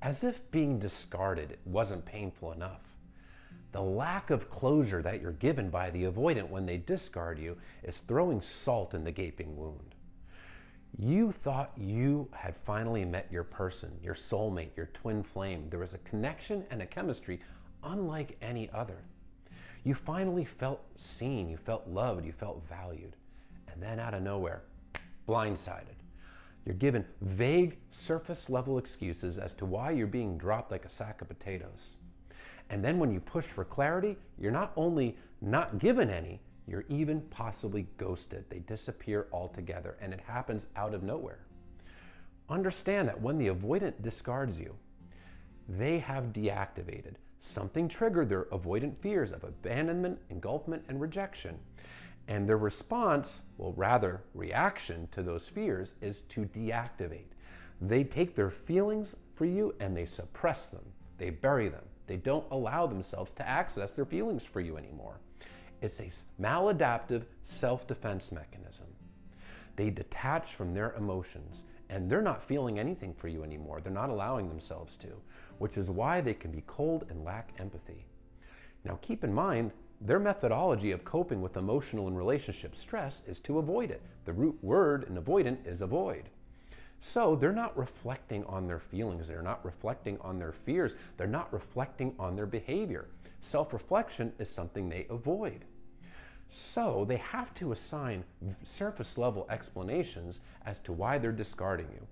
as if being discarded wasn't painful enough. The lack of closure that you're given by the avoidant when they discard you is throwing salt in the gaping wound. You thought you had finally met your person, your soulmate, your twin flame. There was a connection and a chemistry unlike any other. You finally felt seen, you felt loved, you felt valued. And then out of nowhere, blindsided. You're given vague, surface level excuses as to why you're being dropped like a sack of potatoes. And then when you push for clarity, you're not only not given any, you're even possibly ghosted. They disappear altogether, and it happens out of nowhere. Understand that when the avoidant discards you, they have deactivated. Something triggered their avoidant fears of abandonment, engulfment, and rejection. And their response, well, rather reaction to those fears, is to deactivate. They take their feelings for you and they suppress them. They bury them. They don't allow themselves to access their feelings for you anymore. It's a maladaptive self-defense mechanism. They detach from their emotions and they're not feeling anything for you anymore. They're not allowing themselves to, which is why they can be cold and lack empathy. Now keep in mind, their methodology of coping with emotional and relationship stress is to avoid it. The root word in avoidant is avoid. So they're not reflecting on their feelings. They're not reflecting on their fears. They're not reflecting on their behavior. Self-reflection is something they avoid. So they have to assign surface level explanations as to why they're discarding you.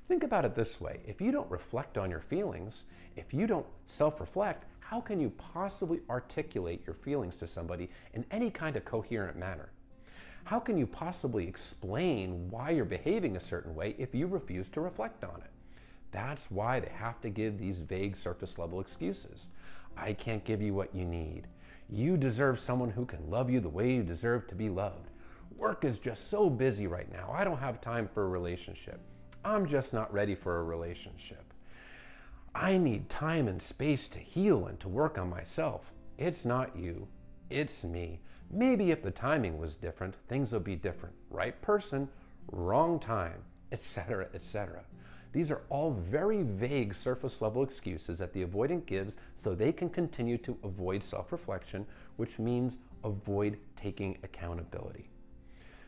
Think about it this way. If you don't reflect on your feelings, if you don't self-reflect, how can you possibly articulate your feelings to somebody in any kind of coherent manner? How can you possibly explain why you're behaving a certain way if you refuse to reflect on it? That's why they have to give these vague surface level excuses. I can't give you what you need. You deserve someone who can love you the way you deserve to be loved. Work is just so busy right now. I don't have time for a relationship. I'm just not ready for a relationship. I need time and space to heal and to work on myself. It's not you, it's me. Maybe if the timing was different, things would be different. Right person, wrong time, etc., etc. These are all very vague surface level excuses that the avoidant gives so they can continue to avoid self-reflection, which means avoid taking accountability.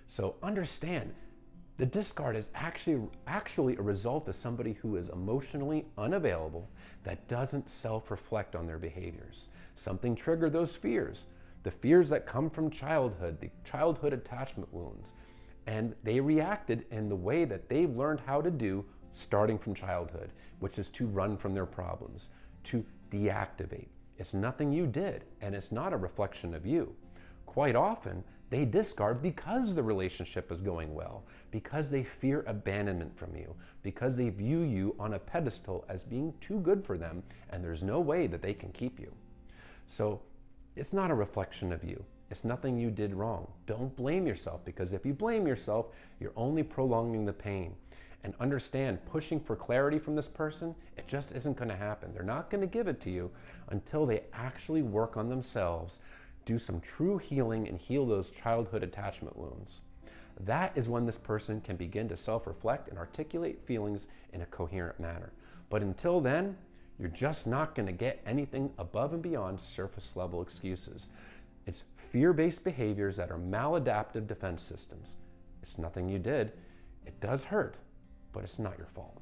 So understand, the discard is actually a result of somebody who is emotionally unavailable, that doesn't self-reflect on their behaviors. Something triggered those fears, the fears that come from childhood, the childhood attachment wounds, and they reacted in the way that they've learned how to do starting from childhood, which is to run from their problems, to deactivate. It's nothing you did, and it's not a reflection of you. Quite often, they discard because the relationship is going well, because they fear abandonment from you, because they view you on a pedestal as being too good for them, and there's no way that they can keep you. So it's not a reflection of you. It's nothing you did wrong. Don't blame yourself, because if you blame yourself, you're only prolonging the pain. And understand, pushing for clarity from this person, it just isn't going to happen. They're not going to give it to you until they actually work on themselves, do some true healing, and heal those childhood attachment wounds. That is when this person can begin to self-reflect and articulate feelings in a coherent manner. But until then, you're just not going to get anything above and beyond surface level excuses. It's fear-based behaviors that are maladaptive defense systems. It's nothing you did. It does hurt, but it's not your fault.